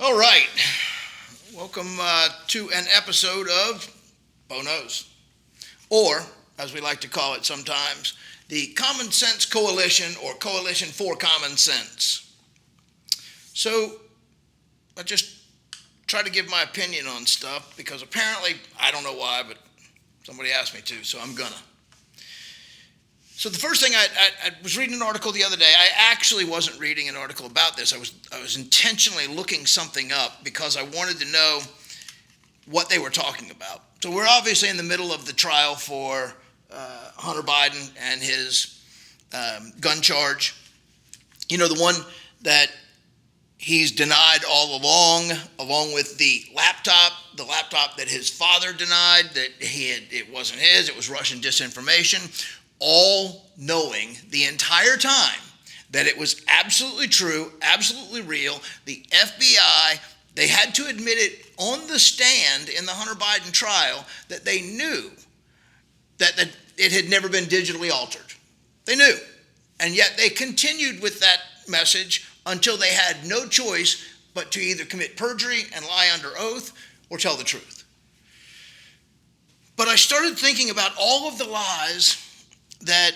All right. Welcome to an episode of Bo Knows, or as we like to call it sometimes, the Common Sense Coalition or Coalition for Common Sense. So I just try to give my opinion on stuff because apparently, I don't know why, but somebody asked me to, so I'm gonna. So the first thing, I was reading an article the other day. I actually wasn't reading an article about this. I was intentionally looking something up because I wanted to know what they were talking about. So we're obviously in the middle of the trial for Hunter Biden and his gun charge. You know, the one that he's denied all along with the laptop that his father denied that it wasn't his, it was Russian disinformation. All knowing the entire time that it was absolutely true, absolutely real. The FBI, they had to admit it on the stand in the Hunter Biden trial that they knew that it had never been digitally altered. They knew. And yet they continued with that message until they had no choice but to either commit perjury and lie under oath or tell the truth. But I started thinking about all of the lies that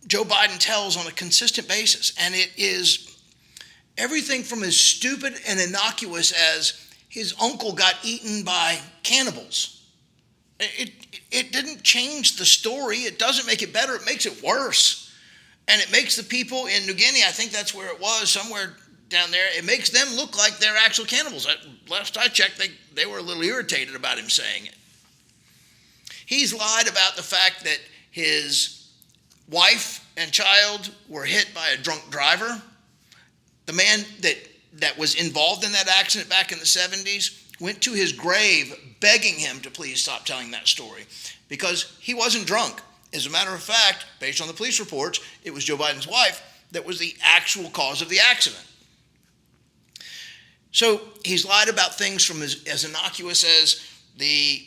Joe Biden tells on a consistent basis. And it is everything from as stupid and innocuous as his uncle got eaten by cannibals. It didn't change the story. It doesn't make it better. It makes it worse. And it makes the people in New Guinea, I think that's where it was, somewhere down there, it makes them look like they're actual cannibals. Last I checked, they were a little irritated about him saying it. He's lied about the fact that his wife and child were hit by a drunk driver. The man that was involved in that accident back in the 70s went to his grave begging him to please stop telling that story because he wasn't drunk. As a matter of fact, based on the police reports, it was Joe Biden's wife that was the actual cause of the accident. So he's lied about things from as innocuous as the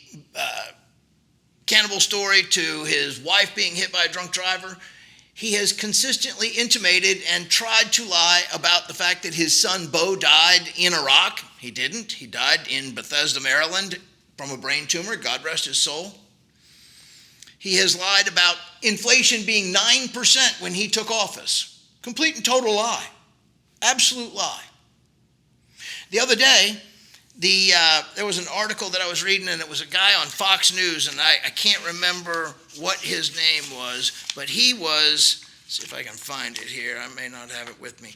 cannibal story to his wife being hit by a drunk driver. He has consistently intimated and tried to lie about the fact that his son Bo died in Iraq. He didn't. He died in Bethesda, Maryland from a brain tumor. God rest his soul. He has lied about inflation being 9% when he took office. Complete and total lie. Absolute lie. The other day, there was an article that I was reading, and it was a guy on Fox News, and I can't remember what his name was, but he was, let's see if I can find it here. I may not have it with me.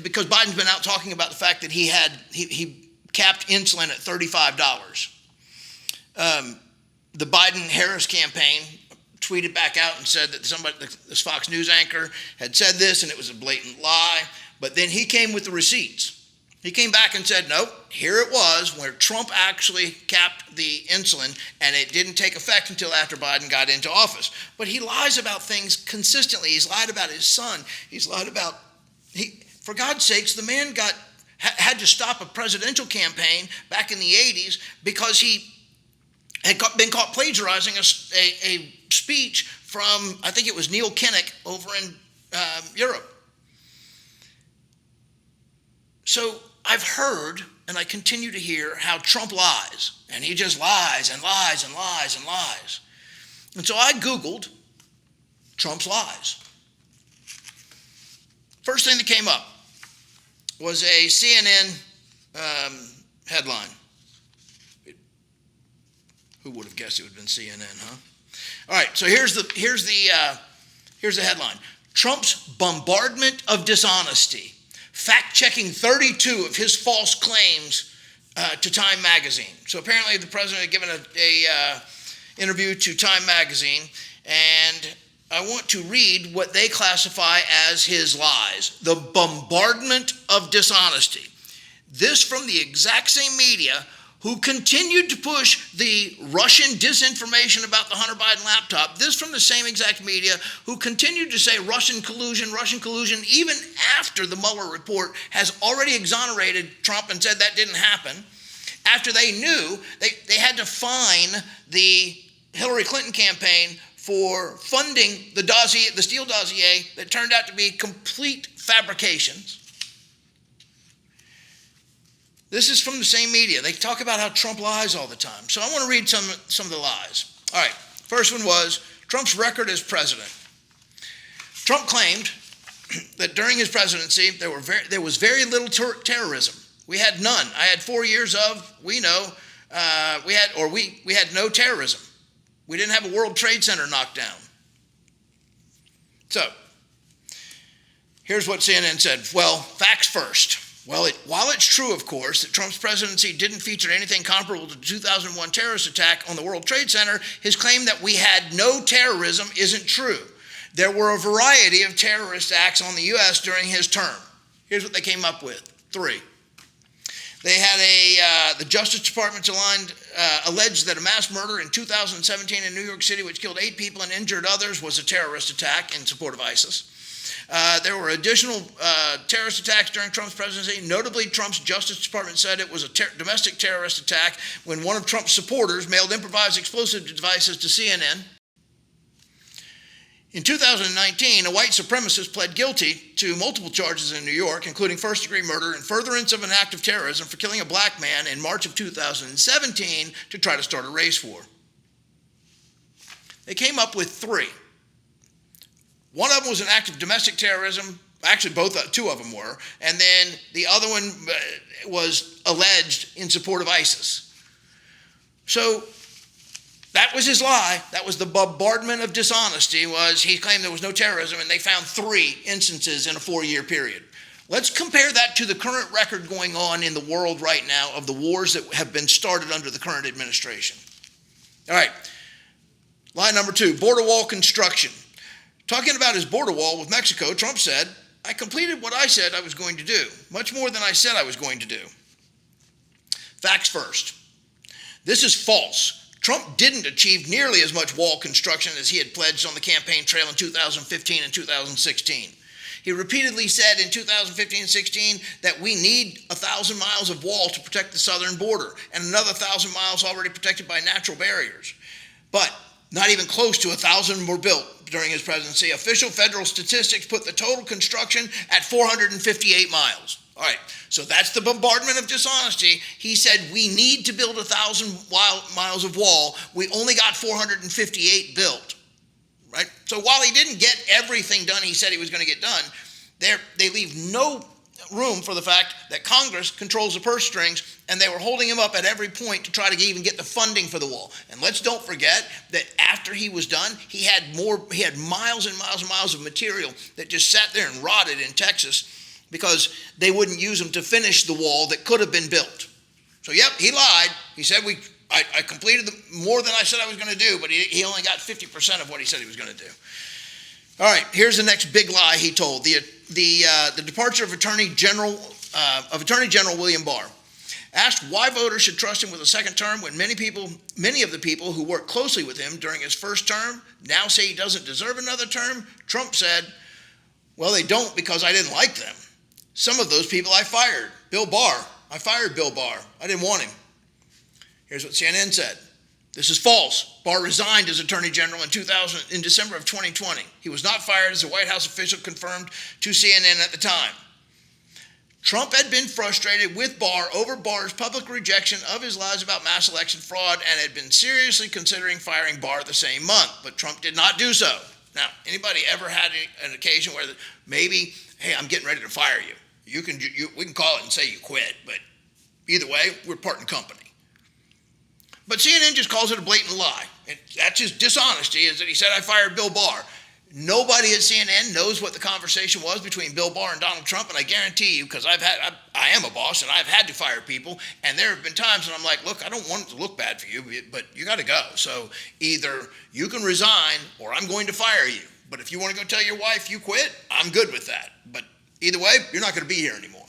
Because Biden's been out talking about the fact that he capped insulin at $35. The Biden-Harris campaign tweeted back out and said that this Fox News anchor had said this, and it was a blatant lie, but then he came with the receipts. He came back and said, nope, here it was where Trump actually capped the insulin, and it didn't take effect until after Biden got into office. But he lies about things consistently. He's lied about his son. He's lied about, for God's sakes, the man had to stop a presidential campaign back in the 80s because he had been caught plagiarizing a speech from, I think it was Neil Kinnock over in Europe. So I've heard, and I continue to hear, how Trump lies, and he just lies and lies and lies and lies. And so I Googled Trump's lies. First thing that came up was a CNN headline. Who would have guessed it would have been CNN, huh? All right, so here's the headline. Trump's bombardment of dishonesty. Fact-checking 32 of his false claims to Time Magazine. So apparently the president had given a interview to Time Magazine, and I want to read what they classify as his lies. The bombardment of dishonesty. This from the exact same media who continued to push the Russian disinformation about the Hunter Biden laptop. This from the same exact media who continued to say Russian collusion, even after the Mueller report has already exonerated Trump and said that didn't happen. After they knew, they had to fine the Hillary Clinton campaign for funding the Steele dossier that turned out to be complete fabrications. This is from the same media. They talk about how Trump lies all the time. So I want to read some of the lies. All right, first one was Trump's record as president. Trump claimed that during his presidency, there was very little terrorism. We had none. I had 4 years of, we had no terrorism. We didn't have a World Trade Center knocked down. So, here's what CNN said. Well, facts first. Well, while it's true, of course, that Trump's presidency didn't feature anything comparable to the 2001 terrorist attack on the World Trade Center, his claim that we had no terrorism isn't true. There were a variety of terrorist acts on the U.S. during his term. Here's what they came up with. 3. They had the Justice Department alleged that a mass murder in 2017 in New York City, which killed 8 people and injured others, was a terrorist attack in support of ISIS. There were additional terrorist attacks during Trump's presidency. Notably, Trump's Justice Department said it was a domestic terrorist attack when one of Trump's supporters mailed improvised explosive devices to CNN. In 2019, a white supremacist pled guilty to multiple charges in New York, including first-degree murder and furtherance of an act of terrorism for killing a black man in March of 2017 to try to start a race war. They came up with 3. One of them was an act of domestic terrorism. Actually, two of them were. And then the other one was alleged in support of ISIS. So that was his lie. That was the bombardment of dishonesty. Was he claimed there was no terrorism, and they found 3 instances in a 4-year period. Let's compare that to the current record going on in the world right now of the wars that have been started under the current administration. All right. Lie number 2, border wall construction. Talking about his border wall with Mexico, Trump said, I completed what I said I was going to do, much more than I said I was going to do. Facts first. This is false. Trump didn't achieve nearly as much wall construction as he had pledged on the campaign trail in 2015 and 2016. He repeatedly said in 2015 and 16 that we need 1,000 miles of wall to protect the southern border and another 1,000 miles already protected by natural barriers. But not even close to 1,000 were built during his presidency. Official federal statistics put the total construction at 458 miles. All right, so that's the bombardment of dishonesty. He said we need to build 1,000 miles of wall. We only got 458 built, right? So while he didn't get everything done he said he was going to get done, they leave no room for the fact that Congress controls the purse strings, and they were holding him up at every point to try to even get the funding for the wall. And let's don't forget that after he was done, he had miles and miles and miles of material that just sat there and rotted in Texas because they wouldn't use them to finish the wall that could have been built. So yep, he lied. He said I completed more than I said I was going to do, but he only got 50% of what he said he was going to do. All right, here's the next big lie he told. The departure of Attorney General William Barr. Asked why voters should trust him with a second term when many of the people who worked closely with him during his first term now say he doesn't deserve another term, Trump said, well, they don't because I didn't like them. Some of those people I fired. Bill Barr. I fired Bill Barr. I didn't want him. Here's what CNN said. This is false. Barr resigned as Attorney General in December of 2020. He was not fired, as a White House official confirmed to CNN at the time. Trump had been frustrated with Barr over Barr's public rejection of his lies about mass election fraud and had been seriously considering firing Barr the same month, but Trump did not do so. Now, anybody ever had an occasion where maybe, hey, I'm getting ready to fire you. We can call it and say you quit, but either way, we're parting company. But CNN just calls it a blatant lie. That's his dishonesty, is that he said I fired Bill Barr. Nobody at CNN knows what the conversation was between Bill Barr and Donald Trump, and I guarantee you, because I am a boss and I've had to fire people, and there have been times when I'm like, look, I don't want it to look bad for you, but you got to go. So either you can resign or I'm going to fire you. But if you want to go tell your wife you quit, I'm good with that. But either way, you're not going to be here anymore.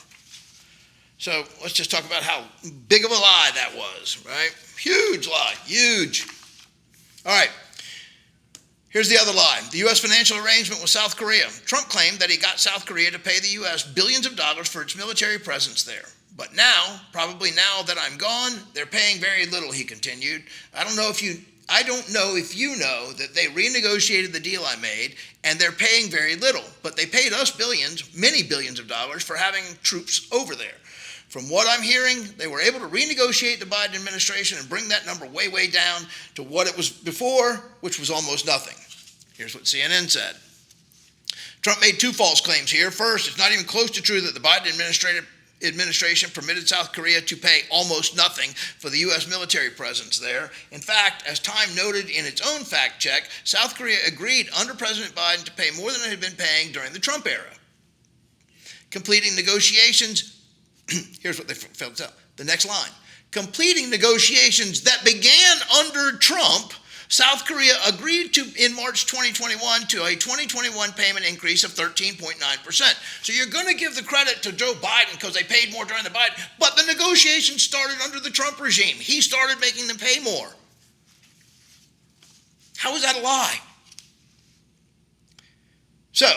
So let's just talk about how big of a lie that was, right? Huge lie, huge. All right, here's the other lie. The U.S. financial arrangement with South Korea. Trump claimed that he got South Korea to pay the U.S. billions of dollars for its military presence there. But now, probably now that I'm gone, they're paying very little, he continued. I don't know if you I don't know if you know that they renegotiated the deal I made, and they're paying very little. But they paid us billions, many billions of dollars for having troops over there. From what I'm hearing, they were able to renegotiate the Biden administration and bring that number way, way down to what it was before, which was almost nothing. Here's what CNN said. Trump made two false claims here. First, it's not even close to true that the Biden administration permitted South Korea to pay almost nothing for the U.S. military presence there. In fact, as Time noted in its own fact check, South Korea agreed under President Biden to pay more than it had been paying during the Trump era. Completing negotiations, here's what they failed to tell. The next line. Completing negotiations that began under Trump, South Korea agreed to, in March 2021, to a 2021 payment increase of 13.9%. So you're going to give the credit to Joe Biden because they paid more during the Biden, but the negotiations started under the Trump regime. He started making them pay more. How is that a lie? So,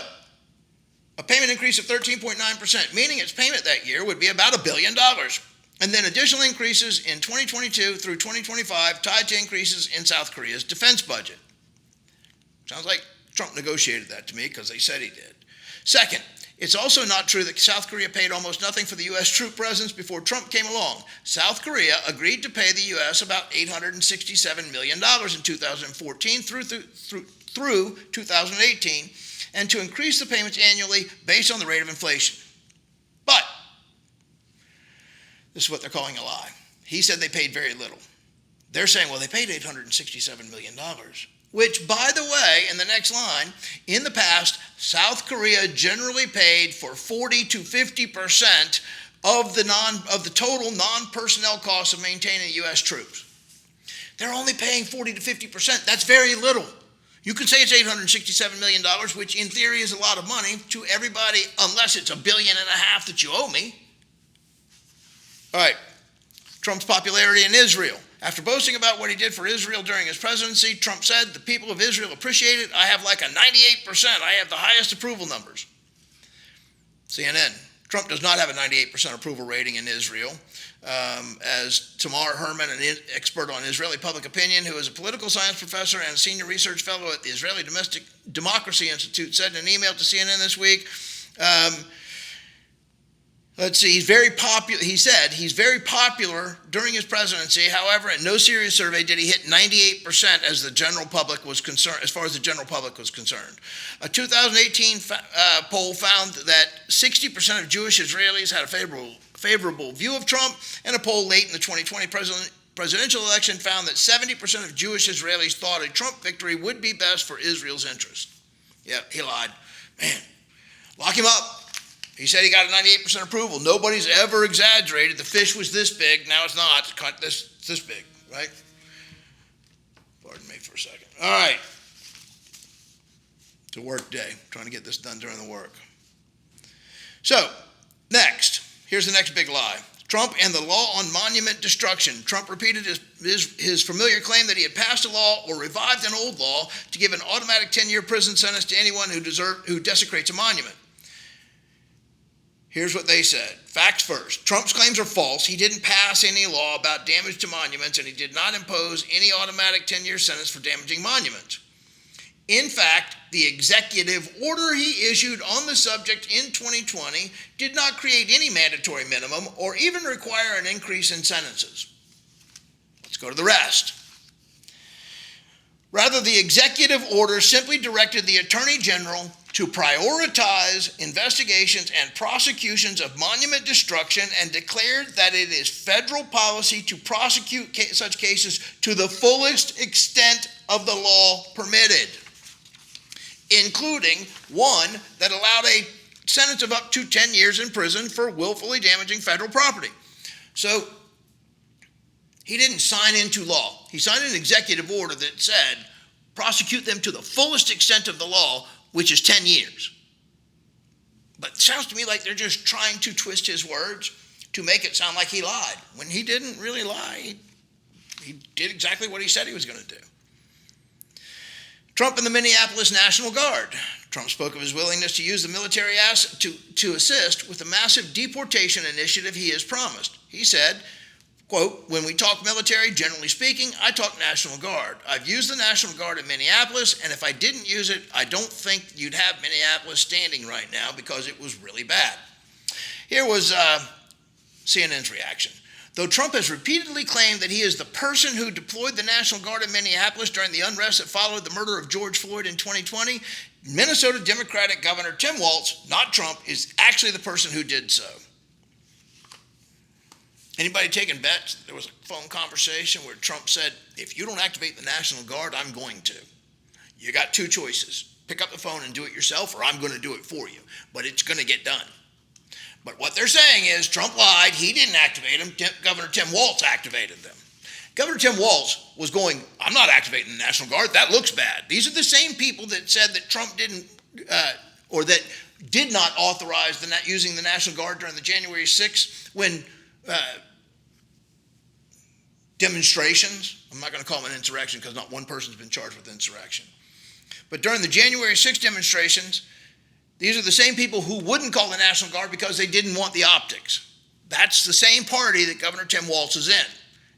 a payment increase of 13.9%, meaning its payment that year would be about $1 billion. And then additional increases in 2022 through 2025 tied to increases in South Korea's defense budget. Sounds like Trump negotiated that to me because they said he did. Second, it's also not true that South Korea paid almost nothing for the U.S. troop presence before Trump came along. South Korea agreed to pay the U.S. about $867 million in 2014 through 2018 and to increase the payments annually based on the rate of inflation. But this is what they're calling a lie. He said they paid very little. They're saying, well, they paid $867 million, which, by the way, in the next line, in the past, South Korea generally paid for 40 to 50% of the total non-personnel costs of maintaining U.S. troops. They're only paying 40 to 50%. That's very little. You could say it's $867 million, which in theory is a lot of money to everybody, unless it's $1.5 billion that you owe me. All right, Trump's popularity in Israel. After boasting about what he did for Israel during his presidency, Trump said, the people of Israel appreciate it. I have like a 98%. I have the highest approval numbers. CNN. Trump does not have a 98% approval rating in Israel. As Tamar Herman, an expert on Israeli public opinion, who is a political science professor and a senior research fellow at the Israeli Democracy Institute, said in an email to CNN this week, let's see, he's very popular. He said he's very popular during his presidency. However, in no serious survey did he hit 98% as the general public was concerned, as far as the general public was concerned. A 2018 poll found that 60% of Jewish Israelis had a favorable view of Trump, and a poll late in the 2020 presidential election found that 70% of Jewish Israelis thought a Trump victory would be best for Israel's interest. Yeah, he lied. Man, lock him up. He said he got a 98% approval. Nobody's ever exaggerated. The fish was this big. Now it's not. It's this big, right? Pardon me for a second. All right. It's a work day. Trying to get this done during the work. So, next. Here's the next big lie. Trump and the law on monument destruction. Trump repeated his familiar claim that he had passed a law or revived an old law to give an automatic 10-year prison sentence to anyone who desecrates a monument. Here's what they said. Facts first. Trump's claims are false. He didn't pass any law about damage to monuments, and he did not impose any automatic 10-year sentence for damaging monuments. In fact, the executive order he issued on the subject in 2020 did not create any mandatory minimum or even require an increase in sentences. Let's go to the rest. Rather, the executive order simply directed the Attorney General to prioritize investigations and prosecutions of monument destruction and declared that it is federal policy to prosecute such cases to the fullest extent of the law permitted, including one that allowed a sentence of up to 10 years in prison for willfully damaging federal property. So he didn't sign into law. He signed an executive order that said prosecute them to the fullest extent of the law, which is 10 years. But it sounds to me like they're just trying to twist his words to make it sound like he lied, when he didn't really lie. He did exactly what he said he was going to do. Trump and the Minneapolis National Guard. Trump spoke of his willingness to use the military to assist with the massive deportation initiative he has promised. He said, Quote, when we talk military, generally speaking, I talk National Guard. I've used the National Guard in Minneapolis, and if I didn't use it, I don't think you'd have Minneapolis standing right now because it was really bad. Here was CNN's reaction. Though Trump has repeatedly claimed that he is the person who deployed the National Guard in Minneapolis during the unrest that followed the murder of George Floyd in 2020, Minnesota Democratic Governor Tim Walz, not Trump, is actually the person who did so. Anybody taking bets? There was a phone conversation where Trump said, if you don't activate the National Guard, I'm going to. You got two choices. Pick up the phone and do it yourself, or I'm going to do it for you. But it's going to get done. But what they're saying is Trump lied. He didn't activate them. Governor Tim Walz activated them. Governor Tim Walz was going, I'm not activating the National Guard. That looks bad. These are the same people that said that Trump didn't, or that did not authorize using the National Guard during the January 6th when demonstrations, I'm not going to call them an insurrection because not one person's been charged with insurrection. But during the January 6th demonstrations, these are the same people who wouldn't call the National Guard because they didn't want the optics. That's the same party that Governor Tim Walz is in.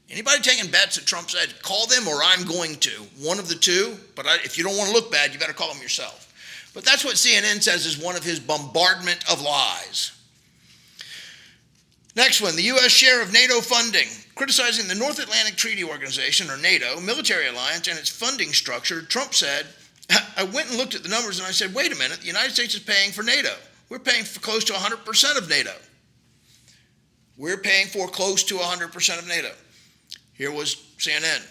Anybody taking bets that Trump said, call them or I'm going to, one of the two, but if you don't want to look bad, you better call them yourself. But that's what CNN says is one of his bombardment of lies. Next one, the U.S. share of NATO funding. Criticizing the North Atlantic Treaty Organization, or NATO, military alliance, and its funding structure, Trump said, I went and looked at the numbers and I said, wait a minute, the United States is paying for NATO. We're paying for close to 100% of NATO. We're paying for close to 100% of NATO. Here was CNN.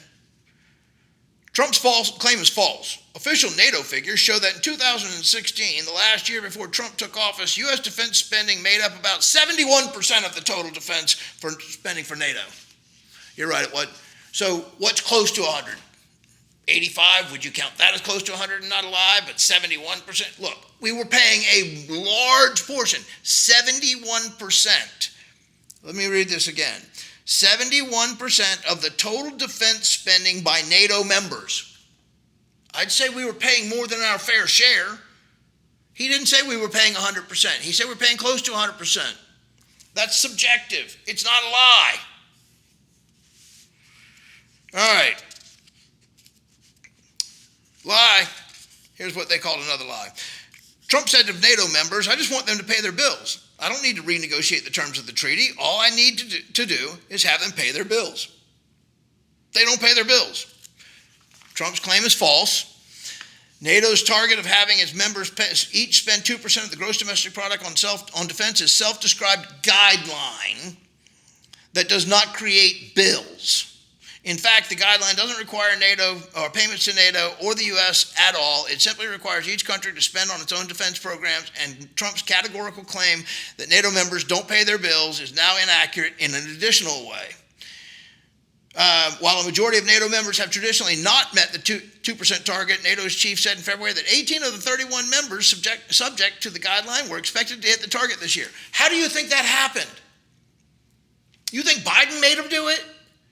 Trump's claim is false. Official NATO figures show that in 2016, the last year before Trump took office, U.S. defense spending made up about 71% of the total defense spending for NATO. You're right, it was. So what's close to 100? 85, would you count that as close to 100 and not a lie? But 71%? Look, we were paying a large portion, 71%. Let me read this again. 71% of the total defense spending by NATO members. I'd say we were paying more than our fair share. He didn't say we were paying 100%. He said we're paying close to 100%. That's subjective. It's not a lie. All right. Lie. Here's what they called another lie. Trump said to NATO members, I just want them to pay their bills. I don't need to renegotiate the terms of the treaty. All I need to do is have them pay their bills. They don't pay their bills. Trump's claim is false. NATO's target of having its members each spend 2% of the gross domestic product on defense is self-described guideline that does not create bills. In fact, the guideline doesn't require NATO or payments to NATO or the U.S. at all. It simply requires each country to spend on its own defense programs, and Trump's categorical claim that NATO members don't pay their bills is now inaccurate in an additional way. While a majority of NATO members have traditionally not met the 2% target, NATO's chief said in February that 18 of the 31 members subject to the guideline were expected to hit the target this year. How do you think that happened? You think Biden made them do it?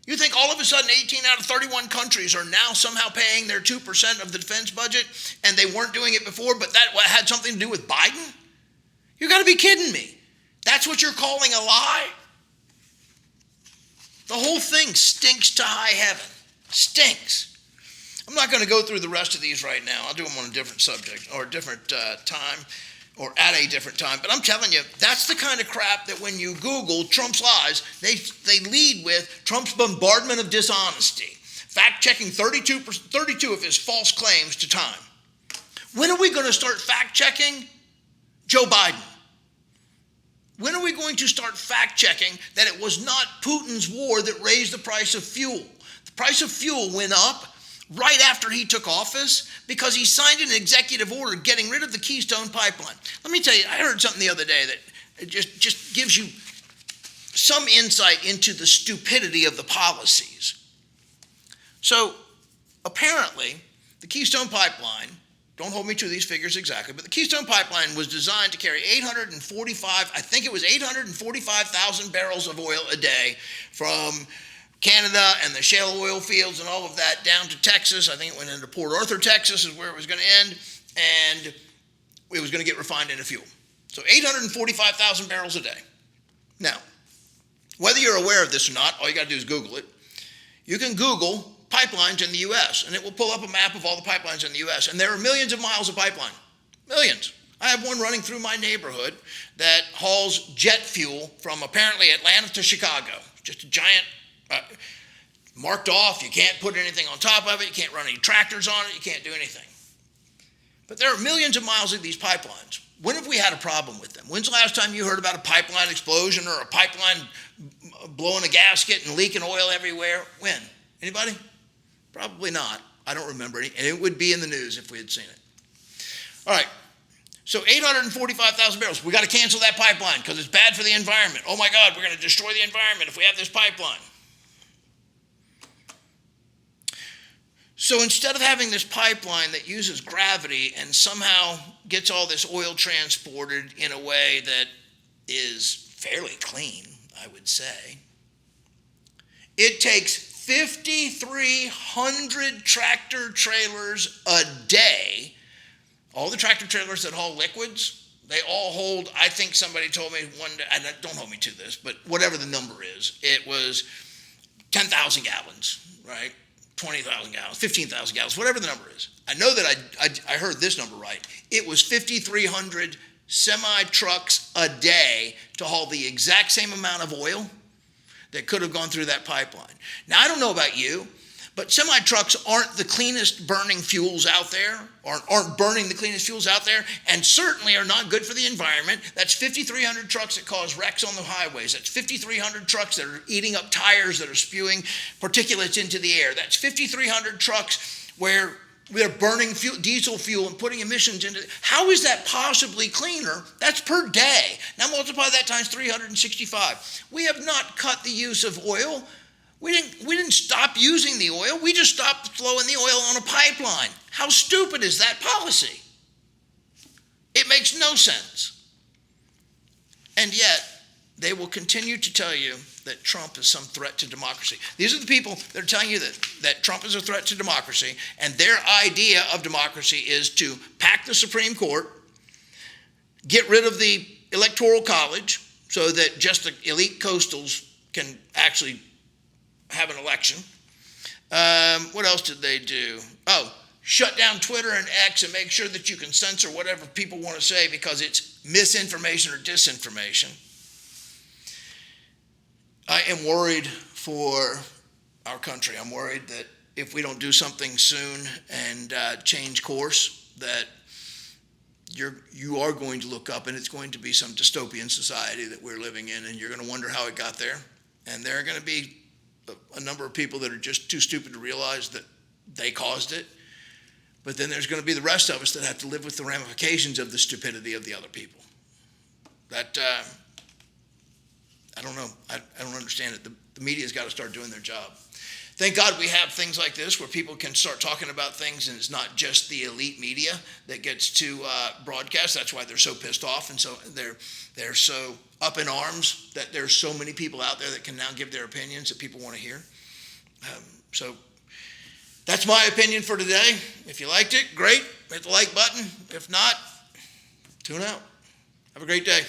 You think all of a sudden 18 out of 31 countries are now somehow paying their 2% of the defense budget and they weren't doing it before, but that had something to do with Biden? You got to be kidding me. That's what you're calling a lie? The whole thing stinks to high heaven. Stinks. I'm not going to go through the rest of these right now. I'll do them on a different subject or a different time or at a different time. But I'm telling you, that's the kind of crap that when you Google Trump's lies, they lead with Trump's bombardment of dishonesty, fact-checking 32 of his false claims to time. When are we going to start fact-checking Joe Biden? When are we going to start fact-checking that it was not Putin's war that raised the price of fuel? The price of fuel went up right after he took office because he signed an executive order getting rid of the Keystone Pipeline. Let me tell you, I heard something the other day that just gives you some insight into the stupidity of the policies. So apparently, the Keystone Pipeline, don't hold me to these figures exactly, but the Keystone Pipeline was designed to carry 845,000 barrels of oil a day from Canada and the shale oil fields and all of that down to Texas. I think it went into Port Arthur, Texas is where it was going to end, and it was going to get refined into fuel. So 845,000 barrels a day. Now, whether you you're aware of this or not, all you got to do is Google it. You can Google pipelines in the U.S., and it will pull up a map of all the pipelines in the U.S., and there are millions of miles of pipeline. Millions. I have one running through my neighborhood that hauls jet fuel from apparently Atlanta to Chicago. Just a giant, marked off. You can't put anything on top of it. You can't run any tractors on it. You can't do anything. But there are millions of miles of these pipelines. When have we had a problem with them? When's the last time you heard about a pipeline explosion or a pipeline blowing a gasket and leaking oil everywhere? When? Anybody? Probably not. I don't remember any, and it would be in the news if we had seen it. All right. So 845,000 barrels. We got to cancel that pipeline because it's bad for the environment. Oh my God, we're going to destroy the environment if we have this pipeline. So instead of having this pipeline that uses gravity and somehow gets all this oil transported in a way that is fairly clean, I would say, it takes 5,300 tractor trailers a day. All the tractor trailers that haul liquids, they all hold, I think somebody told me one day, and don't hold me to this, but whatever the number is, it was 10,000 gallons, right? 20,000 gallons, 15,000 gallons, whatever the number is. I know that I heard this number right. It was 5,300 semi-trucks a day to haul the exact same amount of oil that could have gone through that pipeline. Now, I don't know about you, but semi-trucks aren't the cleanest burning fuels out there, or aren't burning the cleanest fuels out there, and certainly are not good for the environment. That's 5,300 trucks that cause wrecks on the highways. That's 5,300 trucks that are eating up tires that are spewing particulates into the air. That's 5,300 trucks where they're burning fuel, diesel fuel and putting emissions into it. How is that possibly cleaner? That's per day. Now multiply that times 365. We have not cut the use of oil. We didn't stop using the oil. We just stopped flowing the oil on a pipeline. How stupid is that policy? It makes no sense. And yet, they will continue to tell you that Trump is some threat to democracy. These are the people that are telling you that Trump is a threat to democracy, and their idea of democracy is to pack the Supreme Court, get rid of the Electoral College so that just the elite coastals can actually have an election. What else did they do? Oh, shut down Twitter and X and make sure that you can censor whatever people want to say because it's misinformation or disinformation. I am worried for our country. I'm worried that if we don't do something soon and change course, that you are going to look up and it's going to be some dystopian society that we're living in, and you're going to wonder how it got there. And there are going to be a number of people that are just too stupid to realize that they caused it. But then there's going to be the rest of us that have to live with the ramifications of the stupidity of the other people. That, I don't know. I don't understand it. The media's got to start doing their job. Thank God we have things like this where people can start talking about things, and it's not just the elite media that gets to broadcast. That's why they're so pissed off, and so they're so up in arms that there's so many people out there that can now give their opinions that people want to hear. So that's my opinion for today. If you liked it, great. Hit the like button. If not, tune out. Have a great day.